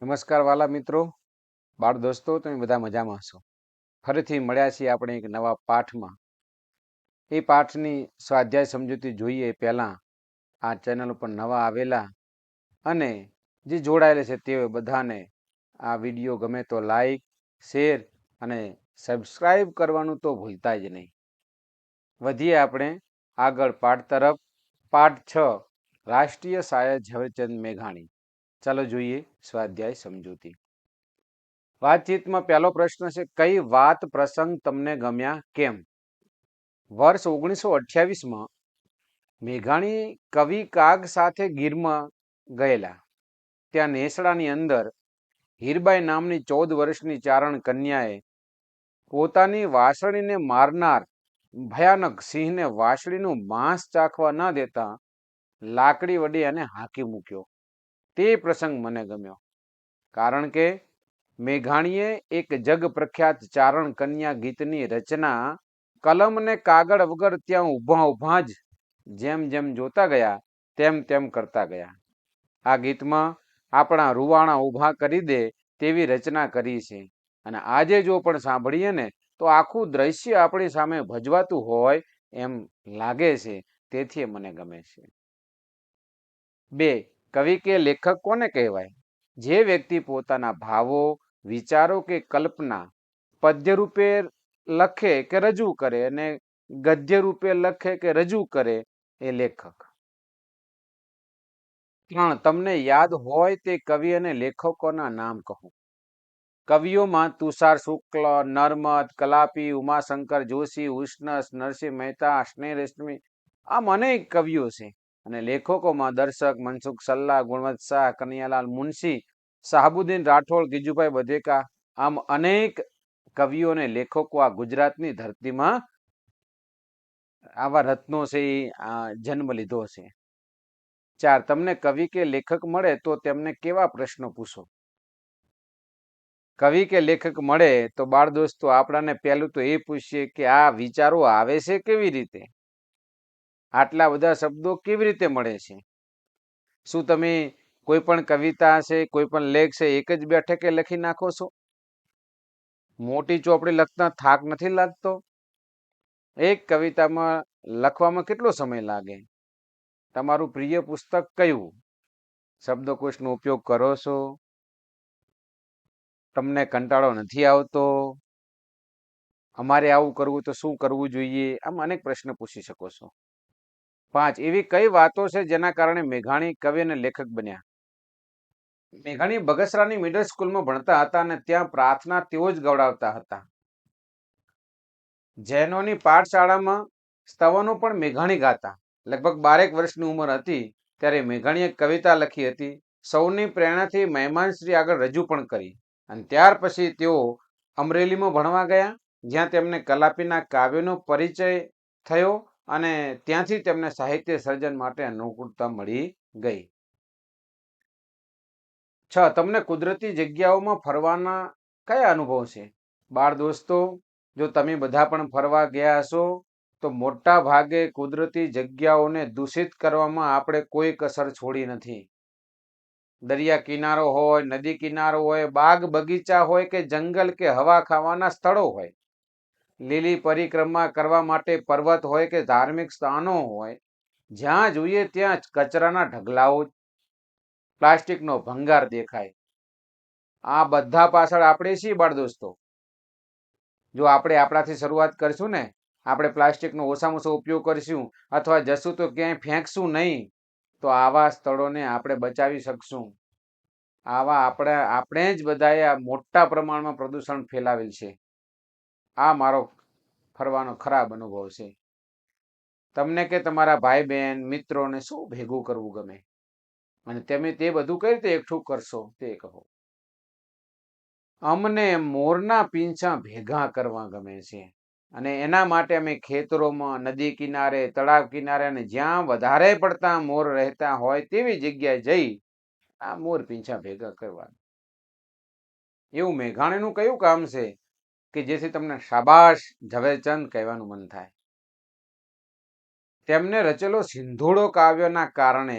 નમસ્કાર વાલા મિત્રો, બાળ દોસ્તો, તમે બધા મજામાં હશો. ફરીથી મળ્યા છીએ આપણે એક નવા પાઠમાં. એ પાઠની સ્વાધ્યાય સમજૂતી જોઈએ પહેલાં આ ચેનલ ઉપર નવા આવેલા અને જે જોડાયેલા છે તે બધાને આ વિડીયો ગમે તો લાઈક, શેર અને સબસ્ક્રાઈબ કરવાનું તો ભૂલતા જ નહીં. વધીએ આપણે આગળ પાઠ તરફ. પાઠ 6, રાષ્ટ્રીય શાયર ઝવેરચંદ મેઘાણી. ચાલો જોઈએ સ્વાધ્યાય સમજૂતી. વાતચીતમાં પહેલો પ્રશ્ન છે, કઈ વાત પ્રસંગ તમને ગમ્યા કેમ? વર્ષ 1928માં મેઘાણી કવિ કાગ સાથે ગીરમાં ગયેલા. ત્યાં નેસડાની અંદર હીરબાઈ નામની 14 વર્ષની ચારણ કન્યાએ પોતાની વાસળીને મારનાર ભયાનક સિંહને વાસળીનું માંસ ચાખવા ન દેતા લાકડી વડે એને હાંકી મૂક્યો. તે પ્રસંગ મને ગમ્યો, કારણ કે મેઘાણીએ એક જગ પ્રખ્યાત ચારણ કન્યા ગીતની રચના કલમ ને કાગળ વગર ત્યાં ઊભા ઊભા જ જેમ જેમ જોતા ગયા તેમ તેમ કરતા ગયા. આ ગીતમાં આપણા રૂવાણા ઊભા કરી દે તેવી રચના કરી છે અને આજે જો પણ સાંભળીએ ને તો આખું દ્રશ્ય આપણી સામે ભજવાતું હોય એમ લાગે છે. તેથી મને ગમે છે. 2. કવિ કે લેખક કોને કહેવાય? જે વ્યક્તિ પોતાના ભાવો, વિચારો કે કલ્પના પદ્ય રૂપે લખે કે રજૂ કરે અને ગદ્ય રૂપે લખે કે રજૂ કરે એ લેખક. 3. તમને યાદ હોય તે કવિ અને લેખકોના નામ કહો. કવિઓમાં તુષાર શુક્લ, નર્મદ, કલાપી, ઉમાશંકર જોશી, ઉષ્ણસ, નરસિંહ મહેતા, સ્નેહરશ્મિ, આમ અનેક કવિઓ છે. અને લેખકોમાં દર્શક, મનસુખ સલ્લા, ગુણવંત શાહ, કનૈયાલાલ મુનશી, શાહબુદ્દીન રાઠોડ, ગીજુભાઈ બધેકા, આમ અનેક કવિઓ અને લેખકો આ ગુજરાતની ધરતીમાં આવા રત્નો છે જન્મ લીધો છે. 4. તમને કવિ કે લેખક મળે તો તેમને કેવા પ્રશ્નો પૂછો? કવિ કે લેખક મળે તો બાળ દોસ્તો આપણાને પહેલું તો એ પૂછીએ કે આ વિચારો આવે છે કેવી રીતે? આટલા બધા શબ્દો કેવી રીતે મળે છે? શું તમે કોઈ પણ કવિતા છે, કોઈ પણ લેખ છે એક જ બેઠકે લખી નાખો છો? મોટી ચોપડી લખતા થાક નથી લાગતો? એક કવિતામાં લખવામાં કેટલો સમય લાગે? તમારું પ્રિય પુસ્તક કયું? શબ્દકોશનો ઉપયોગ કરો છો? તમને કંટાળો નથી આવતો? અમારે આવું કરવું તો શું કરવું જોઈએ? આમ અનેક પ્રશ્ન પૂછી શકો છો. 5. એવી કઈ વાતો છે જેના કારણે મેઘાણી કવિ અને લેખક બન્યા? મેઘાણી બગસરાની મિડલ સ્કૂલમાં ભણતા હતા અને ત્યાં પ્રાર્થના તેઓ જ ગવડાવતા હતા. જૈનોની પાઠશાળામાં સ્તવનો પણ મેઘાણી ગાતા. લગભગ 12 વર્ષની ઉંમર હતી ત્યારે મેઘાણીએ કવિતા લખી હતી. સૌની પ્રેરણાથી મહેમાનશ્રી આગળ રજૂ પણ કરી. અને ત્યાર પછી તેઓ અમરેલીમાં ભણવા ગયા, જ્યાં તેમને કલાપીના કાવ્યનો પરિચય થયો અને ત્યાંથી તેમને સાહિત્ય સર્જન માટે અનુકૂળતા મળી ગઈ. 6. તમને કુદરતી જગ્યાઓમાં ફરવાના કયા અનુભવ છે? બાળ દોસ્તો, જો તમે બધા પણ ફરવા ગયા હશો તો મોટા ભાગે કુદરતી જગ્યાઓને દૂષિત કરવામાં આપણે કોઈ કસર છોડી નથી. દરિયા કિનારો હોય, નદી કિનારો હોય, બાગ બગીચા હોય કે જંગલ કે હવા ખાવાના સ્થળો હોય, લીલી પરિક્રમા કરવા માટે પર્વત હોય કે ધાર્મિક સ્થાનો હોય, જ્યાં જોઈએ ત્યાં કચરાના ઢગલાઓ, પ્લાસ્ટિકનો ભંગાર દેખાય. આ બધા પાછળ આપણે છીએ બાળ દોસ્તો. જો આપણે આપણાથી શરૂઆત કરશું ને, આપણે પ્લાસ્ટિકનો ઓછામાં ઓછો ઉપયોગ કરીશું અથવા જશું તો ક્યાંય ફેંકશું નહીં, તો આવા સ્થળોને આપણે બચાવી શકશું. આવા આપણે જ બધાએ મોટા પ્રમાણમાં પ્રદૂષણ ફેલાવેલ છે. આ મારો ફરવાનો ખરાબ અનુભવ છે. તમને કે તમારા ભાઈ બહેન મિત્રોને શું ભેગું કરવું ગમે અને તમે તે બધું કઈ રીતે એકઠું કરશો તે કહો. અમને મોરના પીંછા ભેગા કરવા ગમે છે અને એના માટે અમે ખેતરોમાં, નદી કિનારે, તળાવ કિનારે અને જ્યાં વધારે પડતા મોર રહેતા હોય તેવી જગ્યાએ જઈ આ મોર પીંછા ભેગા કરવા. એવું મેઘાણીનું કયું કામ છે કે જેથી તમને શાબાશ ઝવેરચંદ કહેવાનું મન થાય? તેમને રચેલો સિંધુડો કાવ્યના કારણે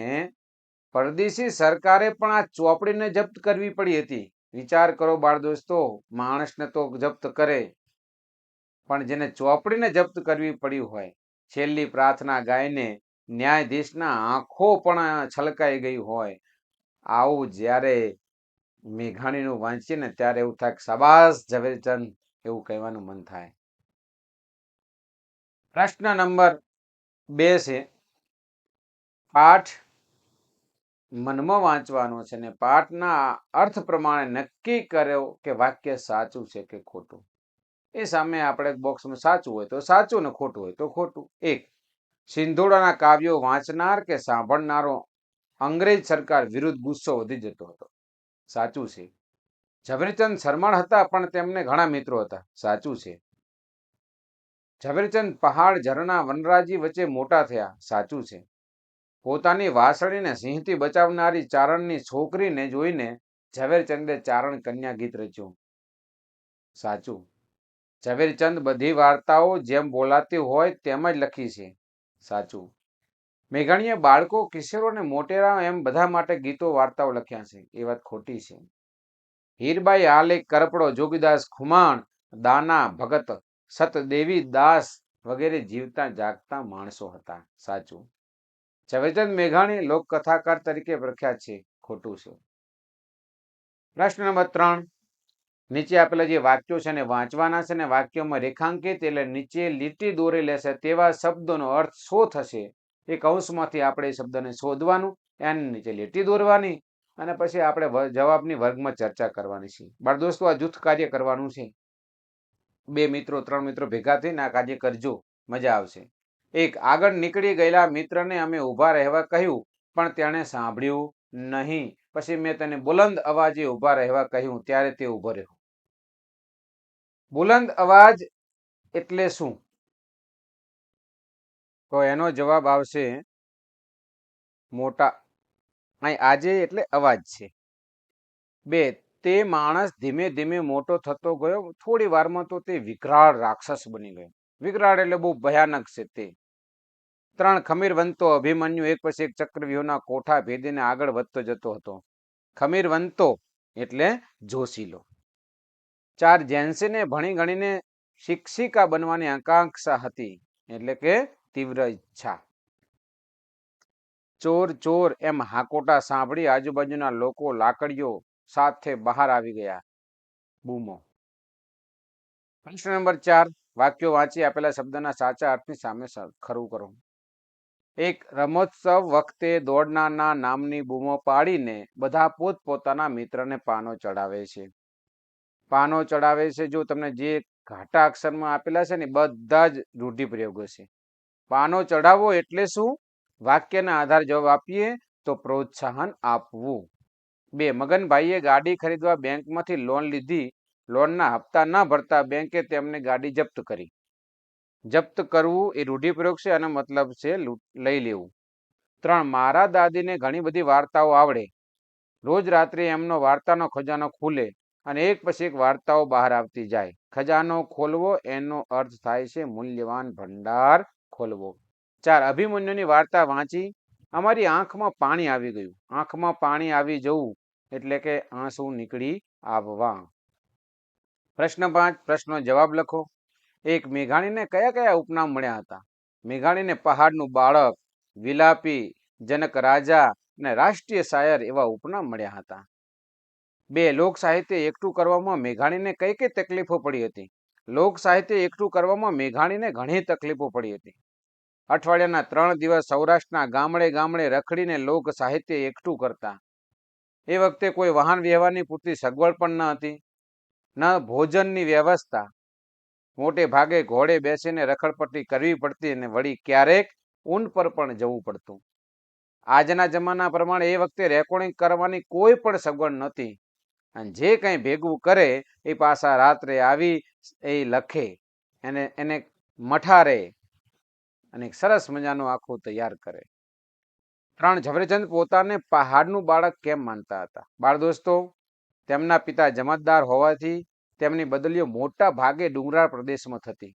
પરદેશી સરકારે પણ આ ચોપડીને જપ્ત કરવી પડી હતી. વિચાર કરો બાળ દોસ્તો, માણસને તો જપ્ત કરે, પણ જેને ચોપડીને જપ્ત કરવી પડી હોય, છેલ્લી પ્રાર્થના ગાયને ન્યાયાધીશના આંખો પણ છલકાઈ ગઈ હોય, આવું જ્યારે મેઘાણીનું વાંચીએ ને ત્યારે એવું થાય શાબાશ ઝવેરચંદ, એવું કહેવાનું મન થાય. પ્રશ્ન નંબર 2 છે, પાઠ મનમાં વાંચવાનો છે ને પાઠના અર્થ પ્રમાણે નક્કી કર્યો કે વાક્ય સાચું છે કે ખોટું. એ સામે આપણે બોક્સમાં સાચું હોય તો સાચું ને ખોટું હોય તો ખોટું. 1. સિંધોડાના કાવ્યો વાંચનાર કે સાંભળનારો અંગ્રેજ સરકાર વિરુદ્ધ ગુસ્સો વધી જતો હતો. સાચું છે. ઝવેરચંદ શરમાળ હતા પણ તેમને ઘણા મિત્રો હતા. સાચું છે. ઝવેરચંદ પહાડ, ઝરણા, વનરાજી વચ્ચે મોટા થયા. સાચું છે. પોતાની વાસળીને સિંહથી બચાવનારી ચારણની છોકરીને જોઈને ઝવેરચંદે ચારણ કન્યા ગીત રચ્યું. સાચું. ઝવેરચંદ બધી વાર્તાઓ જેમ બોલાતી હોય તેમ જ લખી છે. સાચું. મેઘાણીએ બાળકો, કિશોરો અને મોટેરા એમ બધા માટે ગીતો, વાર્તાઓ લખ્યા છે. એ વાત ખોટી છે. હીરબાઈ હાલે, કરપડો, જોગીદાસ ખુમાણ, દાના ભગત, સતદેવી દાસ વગેરે જીવતા જાગતા માણસો હતા. સાચું. ઝવેરચંદ મેઘાણી લોકકથાકાર તરીકે પ્રખ્યાત છે. ખોટું છે. પ્રશ્ન નંબર 3. નીચે આપેલા જે વાક્યો છે ને વાંચવાના છે ને વાક્યોમાં રેખાંકિત એટલે નીચે લીટી દોરેલ હશે તેવા શબ્દોનો અર્થ શું થશે એ કૌંસમાંથી આપણે એ શબ્દને શોધવાનું, એની નીચે લીટી દોરવાની અને પછી આપણે જવાબની વર્ગમાં ચર્ચા કરવાની છે. બાળ દોસ્તો, આ જૂથ કાર્ય કરવાનું છે. 2 મિત્રો 3 મિત્રો ભેગા થઈને આ કાર્ય કરજો, મજા આવશે. 1. આગળ નીકળી ગયેલા મિત્રને અમે ઊભા રહેવા કહ્યું પણ તેણે સાંભળ્યું નહીં. પછી મેં તેને બુલંદ અવાજે ઊભા રહેવા કહ્યું ત્યારે તે ઊભો રહ્યો. બુલંદ અવાજ એટલે શું? તો એનો જવાબ આવશે મોટા. અહીં આજે એટલે અવાજ છે. 2. તે માણસ ધીમે ધીમે મોટો થતો ગયો. થોડી વારમાં તો તે વિકરાળ રાક્ષસ બની ગયો. વિકરાળ એટલે બહુ ભયાનક છે તે. 3. ખમીરવંતો અભિમન્યુ એક પછી એક ચક્રવ્યૂહના કોઠા ભેદીને આગળ વધતો જતો હતો. ખમીરવંતો એટલે જોશીલો. 4. જેન્સીને ભણી ગણીને શિક્ષિકા બનવાની આકાંક્ષા હતી, એટલે કે તીવ્ર ઈચ્છા. ચોર ચોર એમ હાકોટા સાંભળી આજુબાજુના લોકો લાકડીઓ સાથે બહાર આવી ગયા. બૂમો. પ્રશ્ન નંબર 4. વાક્યો વાંચી આપેલા શબ્દના સાચા અર્થની સામે ખરું કરો. 1. રમોત્સવ વખતે દોડનારના નામની બૂમો પાડીને બધા પોતપોતાના મિત્રને પાનો ચડાવે છે. પાનો ચડાવે છે, જો તમને જે ઘાટા અક્ષરમાં આપેલા છે ને બધા જ રૂઢિપ્રયોગો છે. પાનો ચડાવવો એટલે શું? વાક્યના આધારે જવાબ આપીએ તો પ્રોત્સાહન આપવું. 2. મગનભાઈએ ગાડી ખરીદવા બેંકમાંથી લોન લીધી. લોનના હપ્તા ન ભરતા બેંકે તેમને ગાડી જપ્ત કરી. જપ્ત કરવું એ રૂઢિપ્રયોગ છે અને મતલબ છે લઈ લેવું. 3. મારા દાદીને ઘણી બધી વાર્તાઓ આવડે. રોજ રાત્રે એમનો વાર્તાનો ખજાનો ખુલે અને એક પછી એક વાર્તાઓ બહાર આવતી જાય. ખજાનો ખોલવો એનો અર્થ થાય છે મૂલ્યવાન ભંડાર ખોલવો. 4. અભિમન્યુની વાર્તા વાંચી અમારી આંખમાં પાણી આવી ગયું. આંખમાં પાણી આવી જવું એટલે કે આંસુ નીકળી આવવા. પ્રશ્ન 5. પ્રશ્નનો જવાબ લખો. 1. મેઘાણીને કયા કયા ઉપનામ મળ્યા હતા? મેઘાણીને પહાડનું બાળક, વિલાપી, જનક રાજા અને રાષ્ટ્રીય શાયર એવા ઉપનામ મળ્યા હતા. 2. લોક સાહિત્ય એકઠું કરવામાં મેઘાણીને કઈ કઈ તકલીફો પડી હતી? લોક સાહિત્ય એકઠું કરવામાં મેઘાણીને ઘણી તકલીફો પડી હતી. અઠવાડિયાના 3 દિવસ સૌરાષ્ટ્રના ગામડે ગામડે રખડીને લોક સાહિત્ય એકઠું કરતા. એ વખતે કોઈ વાહન વ્યવહારની પૂરતી સગવડ પણ ન હતી, ન ભોજનની વ્યવસ્થા. મોટે ભાગે ઘોડે બેસીને રખડપટ્ટી કરવી પડતી અને વળી ક્યારેક ઊંટ પર પણ જવું પડતું. આજના જમાના પ્રમાણે એ વખતે રેકોર્ડિંગ કરવાની કોઈ પણ સગવડ નહોતી અને જે કંઈ ભેગું કરે એ પાછા રાત્રે આવી એ લખે, એને મઠારે અને સરસ મજાનું આખું તૈયાર કરે. 3. ઝવેરચંદ પોતાને પહાડનું બાળક કેમ માનતા હતા? બાળ દોસ્તો, તેમના પિતા જમાતદાર હોવાથી તેમની બદલીઓ મોટા ભાગે ડુંગરાળ પ્રદેશમાં થતી.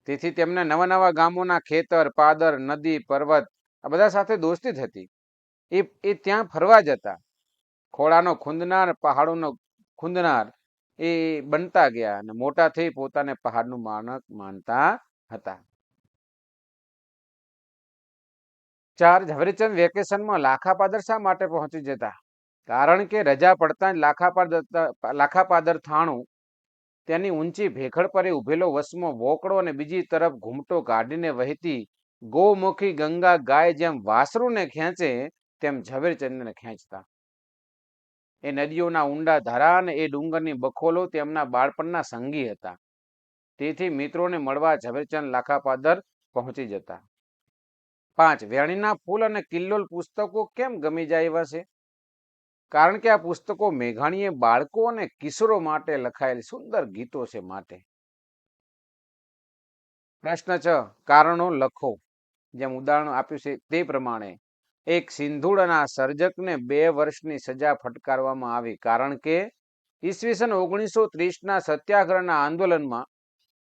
તેથી તેમને નવા નવા ગામોના ખેતર, પાદર, નદી, પર્વત આ બધા સાથે દોસ્તી થતી. એ ત્યાં ફરવા જતા. ખોળાનો ખૂંદનાર, પહાડોનો ખૂંદનાર એ બનતા ગયા અને મોટા થઈ પોતાને પહાડનું માનક માનતા હતા. 4 ઝવેરચંદ વેકેશનમાં લાખાપાદર શા માટે પહોંચી જતા? કારણ કે રજા પડતા જ લાખાપાદર થાણું તેની ઊંચી ભેખડ પર ઉભેલો વસમો વોકડો અને બીજી તરફ ઘૂમટો કાઢીને વહેતી ગૌમુખી ગંગા ગાય જેમ વાસરુને ખેંચે તેમ ઝવેરચંદને ખેંચતા. એ નદીઓના ઊંડા ધારા અને એ ડુંગરની બખોલો તેમના બાળપણના સંગી હતા. તેથી મિત્રોને મળવા ઝવેરચંદ લાખાપાદર પહોંચી જતા. 5 વેણીના ફૂલ અને કિલ્લોલ પુસ્તકો કેમ ગમી જાય એવા છે? કારણ કે આ પુસ્તકો મેઘાણીએ બાળકો અને કિશોરો માટે લખાયેલ સુંદર ગીતો છે માટે. પ્રશ્ન 6 કારણો લખો. જેમ ઉદાહરણ આપ્યું છે તે પ્રમાણે એક સિંધુડાના સર્જકને 2 વર્ષની સજા ફટકારવામાં આવી કારણ કે ઈસવીસન 1930ના સત્યાગ્રહના આંદોલનમાં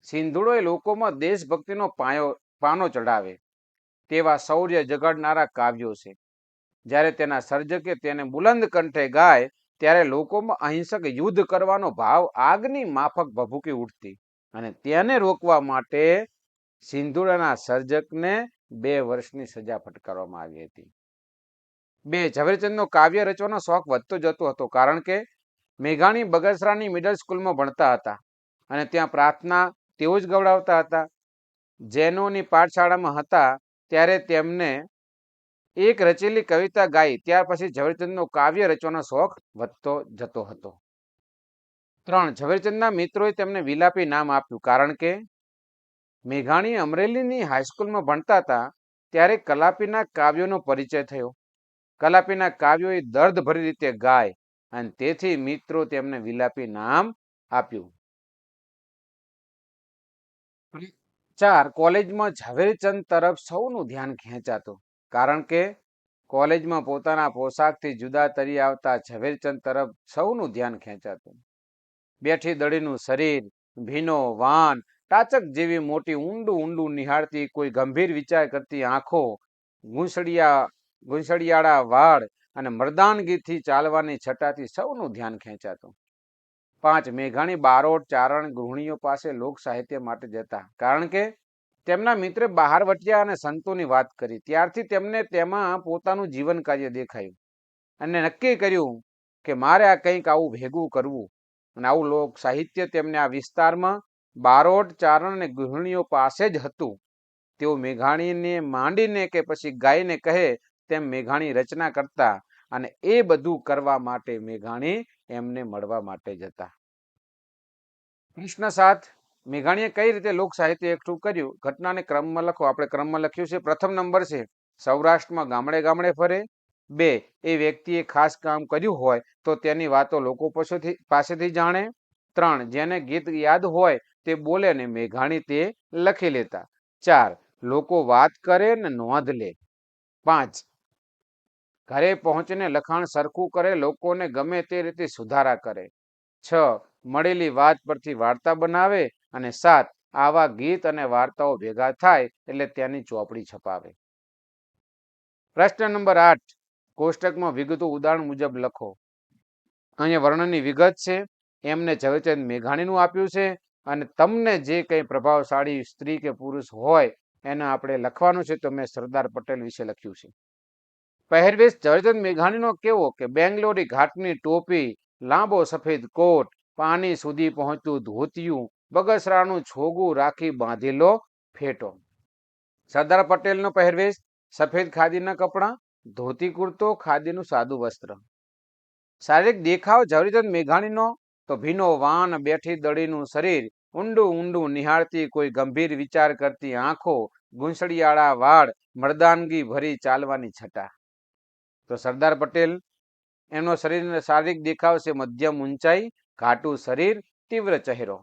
સિંધુડોએ લોકોમાં દેશભક્તિનો પાનો ચડાવે તેવા શૌર્ય જગાડનારા કાવ્યો છે. જ્યારે તેના સર્જકે તેને બુલંદ કંઠે ગાય ત્યારે લોકોમાં અહિંસક યુદ્ધ કરવાનો ભાવ આગની માફક ભભૂકી ઉઠતી અને તેને રોકવા માટે સિંધુડાના સર્જકને 2 વર્ષની સજા ફટકારવામાં આવી હતી. 2 ઝવેરચંદનો કાવ્ય રચવાનો શોખ વધતો જતો હતો કારણ કે મેઘાણી બગસરાની મિડલ સ્કૂલમાં ભણતા હતા અને ત્યાં પ્રાર્થના તેઓ જ ગવડાવતા હતા. જૈનોની પાઠશાળામાં હતા ત્યારે તેમને એક રચેલી કવિતા ગાઈ ત્યાર પછી ઝવેરચંદનો કાવ્ય રચવાનો શોખ વધતો જતો હતો. 3 ઝવેરચંદના મિત્રોએ તેમને વિલાપી નામ આપ્યું કારણ કે મેઘાણી અમરેલીની હાઈસ્કૂલમાં ભણતા હતા ત્યારે કલાપીના કાવ્યોનો પરિચય થયો. કલાપીના કાવ્યો એ દર્દભરી રીતે ગાય અને તેથી મિત્રો તેમને વિલાપી નામ આપ્યું. 4 કોલેજમાં ઝવેરચંદ તરફ સૌનું ધ્યાન ખેંચાતું કારણ કે કોલેજમાં પોતાના પોશાકથી જુદા તરી આવતા ઝવેરચંદ તરફ સૌનું ધ્યાન ખેંચાતું. બેઠી દડીનું શરીર, ભીનો વાન, ટાચક જેવી મોટી ઊંડું નિહાળતી કોઈ ગંભીર વિચાર કરતી આંખો, ગુંસળિયાળા વાળ અને મર્દાનગીથી ચાલવાની છટાથી સૌનું ધ્યાન ખેંચાતું. 5 મેઘાણી બારોટ ચારણ ગૃહિણીઓ પાસે લોક સાહિત્ય માટે જતા કારણ કે તેમના મિત્રે બહારવટિયા અને સંતોની વાત કરી ત્યારથી તેમને તેમાં પોતાનું જીવન કાર્ય દેખાયું અને નક્કી કર્યું કે મારે આ કંઈક આવું ભેગું કરવું અને આવું લોક સાહિત્ય તેમને આ વિસ્તારમાં બારોટ ચારણ અને ગૃહિણીઓ પાસે જ હતું. તેઓ મેઘાણીને માંડીને કે પછી ગાયને કહે તેમ મેઘાણી રચના કરતા અને એ બધું કરવા માટે મેઘાણી એમને મળવા માટે જતા. પ્રશ્ન 7 મેઘાણીએ કઈ રીતે લોક સાહિત્ય એકઠું કર્યું? ઘટનાને ક્રમમાં લખો. આપણે ક્રમમાં લખ્યું છે. પ્રથમ નંબર છે સૌરાષ્ટ્રમાં ગામડે ગામડે ફરે. 2 એ વ્યક્તિએ ખાસ કામ કર્યું હોય તો તેની વાતો લોકો પાસેથી જાણે. 3 જેને ગીત યાદ હોય તે બોલે ને મેઘાણી તે લખી લેતા. 4 લોકો વાત કરે ને નોંધ લે. 5 ઘરે પહોંચીને લખાણ સરખું કરે, લોકોને ગમે તે રીતે સુધારા કરે. 6 મળેલી વાત પરથી વાર્તા બનાવે અને 7 આવા ગીત અને વાર્તાઓ ભેગા થાય એટલે તેની ચોપડી છપાવે. પ્રશ્ન નંબર 8 કોષ્ટકમાં વિગતો ઉદાહરણ મુજબ લખો. અહીંયા વર્ણનની વિગત છે. એમને ઝવેરચંદ મેઘાણીનું આપ્યું છે અને તમને જે કંઈ પ્રભાવશાળી સ્ત્રી કે પુરુષ હોય એને આપણે લખવાનું છે. તો મેં સરદાર પટેલ વિશે લખ્યું છે. પહેરવેશ ઝવેરચંદ મેઘાણીનો કેવો કે બેંગ્લોરી ઘાટની ટોપી, લાંબો સફેદ કોટ, પાની સુધી પહોંચતું ધોતિયું, બગસરાનું છોગું રાખી બાંધેલો ફેટો. સરદાર પટેલનો પહેરવેશ સફેદ ખાદીના કપડાં, ધોતી કુર્તો, ખાદીનું સાદું વસ્ત્ર. શારીરિક દેખાવ ઝવેરચંદ મેઘાણીનો તો ભીનો વાન, બેઠી દડીનું શરીર, ઊંડું નિહાળતી કોઈ ગંભીર વિચાર કરતી આંખો, ગુંસળિયાળા વાળ, મર્દાનગી ભરી ચાલવાની છટા. તો સરદાર પટેલ એમનો શારીરિક દેખાવ છે મધ્યમ ઊંચાઈ, ઘાટું શરીર, તીવ્ર ચહેરો.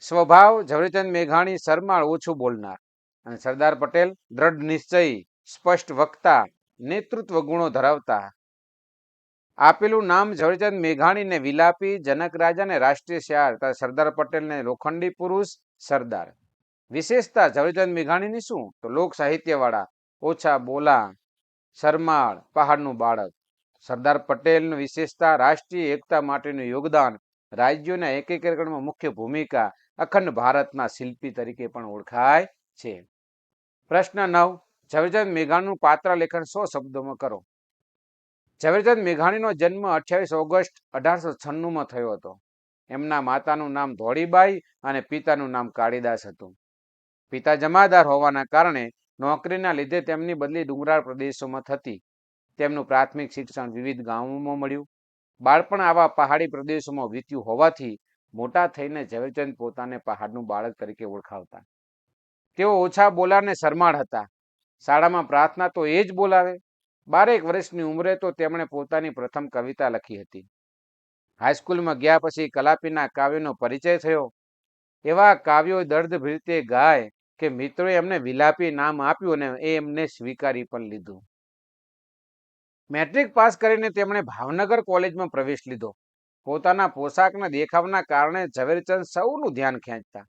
સ્વભાવ ઝવેરચંદ મેઘાણી શરમાળ, ઓછું બોલનાર અને સરદાર પટેલ દ્રઢ નિશ્ચય, સ્પષ્ટ વક્તા, નેતૃત્વ ગુણો ધરાવતા. આપેલું નામ ઝવેરચંદ મેઘાણીને વિલાપી, જનક રાજા ને રાષ્ટ્રીય શાયર, સરદાર પટેલને લોખંડી પુરુષ, સરદાર. વિશેષતા ઝવેરચંદ મેઘાણીની શું? તો લોક સાહિત્ય વાળા, ઓછા બોલા, સરમાળ પહાડનું બાળક, સરદાર પટેલની વિશેષતા, રાષ્ટ્રીય એકતા માટેનું યોગદાન, રાજ્યોના એકીકરણમાં મુખ્ય ભૂમિકા, અખંડ ભારતના શિલ્પી તરીકે પણ ઓળખાય છે. પ્રશ્ન 9. ઝવેરચંદ મેઘાણીનું પાત્ર લેખન 100 શબ્દોમાં કરો. ઝવેરચંદ મેઘાણીનો જન્મ 28 ઓગસ્ટ 1896માં થયો હતો. એમના માતાનું નામ ધોળીબાઈ અને પિતાનું નામ કાળીદાસ હતું. પિતા જમાદાર હોવાના કારણે નોકરીના લીધે તેમની બદલી ડુંગરાળ પ્રદેશોમાં થતી. તેમનું પ્રાથમિક શિક્ષણ વિવિધ ગામોમાં મળ્યું. બાળપણ આવા પહાડી પ્રદેશોમાં વીત્યું હોવાથી મોટા થઈને ઝવેરચંદ પોતાને પહાડનું બાળક તરીકે ઓળખાવતા. તેઓ ઓછા બોલાને શરમાળ હતા. શાળામાં પ્રાર્થના તો એ જ બોલાવે. 12 વર્ષની ઉંમરે તો તેમણે પોતાની પ્રથમ કવિતા લખી હતી. હાઈસ્કૂલમાં ગયા પછી કલાપીના કાવ્યનો પરિચય થયો. એવા કાવ્યો દર્દભીરતે ગાય કે મિત્રોએ એમને વિલાપી નામ આપ્યું અને એ એમને સ્વીકારી પણ લીધું. મેટ્રિક પાસ કરીને તેમણે ભાવનગર કોલેજમાં પ્રવેશ લીધો. પોતાના પોશાકના દેખાવના કારણે ઝવેરચંદ સૌનું ધ્યાન ખેંચતા.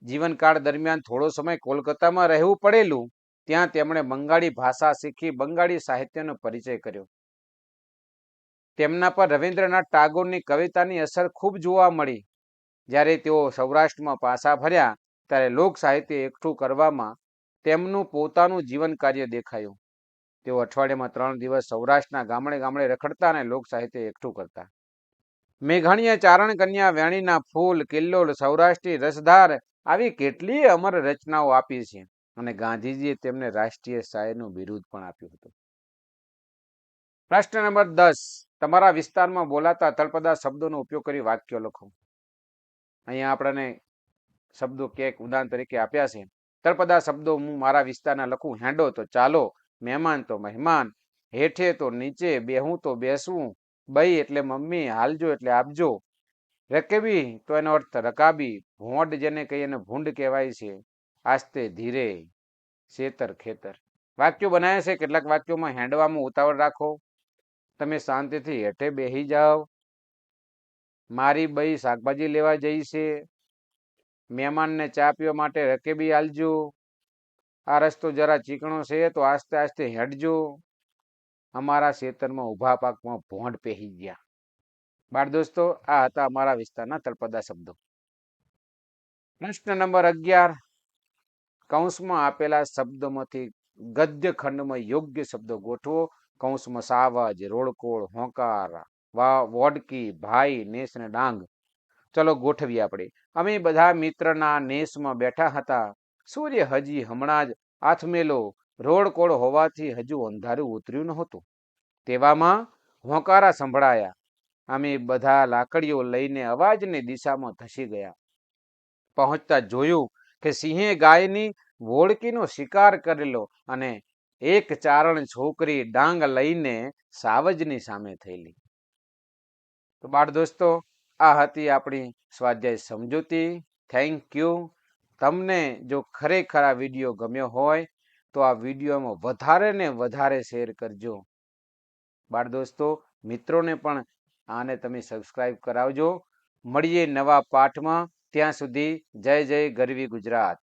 જીવનકાળ દરમિયાન થોડો સમય કોલકાતામાં રહેવું પડેલું. ત્યાં તેમણે બંગાળી ભાષા શીખી બંગાળી સાહિત્યનો પરિચય કર્યો. તેમના પર રવિન્દ્રનાથ ટાગોરની કવિતાની અસર ખૂબ જોવા મળી. જ્યારે તેઓ સૌરાષ્ટ્રમાં પાછા ફર્યા ત્યારે લોક સાહિત્ય એકઠું કરવામાં તેમનું પોતાનું જીવન કાર્ય દેખાયું. તેઓ અઠવાડિયામાં 3 દિવસ સૌરાષ્ટ્રના ગામડે ગામડે રખડતા અને લોક સાહિત્ય એકઠું કરતા. મેઘાણીએ ચારણ કન્યા, વેણીના ફૂલ, કિલ્લોળ, સૌરાષ્ટ્રી રસધાર આવી કેટલીય અમર રચનાઓ આપી છે અને ગાંધીજીએ તેમને રાષ્ટ્રીય શાયરનું બિરુદ પણ આપ્યું હતું. પ્રશ્ન નંબર 10. તમારા વિસ્તારમાં બોલાતા તળપદા શબ્દોનો ઉપયોગ કરી વાક્યો લખો. અહીંયા આપણને શબ્દો ક્યાંક ઉદાહરણ તરીકે આપ્યા છે. તળપદા શબ્દો હું મારા વિસ્તારના લખું. હેંડો તો ચાલો, મહેમાન તો મહેમાન, હેઠે તો નીચે, બેહું તો બેસવું, બઈ એટલે મમ્મી, હાલજો એટલે આપજો, રકેબી તો એનો અર્થ રકાબી, ભોંડ જેને કહીએ એને ભૂંડ કહેવાય છે, આસ્તે ધીરે, શેતર ખેતર. વાક્યો બનાવ્યા છે. કેટલાક વાક્યોમાં હેંડવામાં ઉતાવળ રાખો, તમે શાંતિથી હેઠે બેહી જાઓ, મારી બઈ શાકભાજી લેવા જઈ છે, મહેમાનને ચા પીવા માટે રકેબી આલજો, આ રસ્તો જરા ચીકણો છે તો આસ્તે આસ્તે હેડજો, અમારા ખેતરમાં ઊભા પાકમાં ભોંડ પહેરી ગયા. બાળ દોસ્તો, આ હતા અમારા વિસ્તારના તળપદા શબ્દો. પ્રશ્ન નંબર 11. કૌંસમાં આપેલા શબ્દોમાંથી ગદ્ય ખંડમાં યોગ્ય શબ્દો ગોઠવો. કૌંસમાં સાવજ, રોડકોળ, હોંકાર, વોડકી, ભાઈ, નેસ અને ડાંગ. ચલો ગોઠવીએ આપણે. અમે બધા મિત્રના નેસમાં બેઠા હતા. સૂર્ય હજી હમણાં જ આથમેલો, રોડકોળ હોવાથી હજુ અંધારું ઉતર્યું નહોતું. તેવામાં હોંકારા સંભળાયા. અમે બધા લાકડીઓ લઈને અવાજની દિશામાં ધસી ગયા. પહોંચતા જોયું કે સિંહે ગાયની વોડકીનો શિકાર કરેલો અને એક ચારણ છોકરી ડાંગ લઈને સાવજની સામે થયેલી. તો બાળ દોસ્તો, આ હતી આપણી સ્વાધ્યાય સમજૂતી. Thank you. તમને જો ખરેખર આ વિડીયો ગમ્યો હોય તો આ વિડીયોમાં વધારે ને વધારે શેર કરજો. બાળ દોસ્તો, મિત્રોને પણ આને તમે સબસ્ક્રાઇબ કરાવજો. મળીએ નવા પાઠમાં. ત્યાં સુધી જય જય ગરવી ગુજરાત.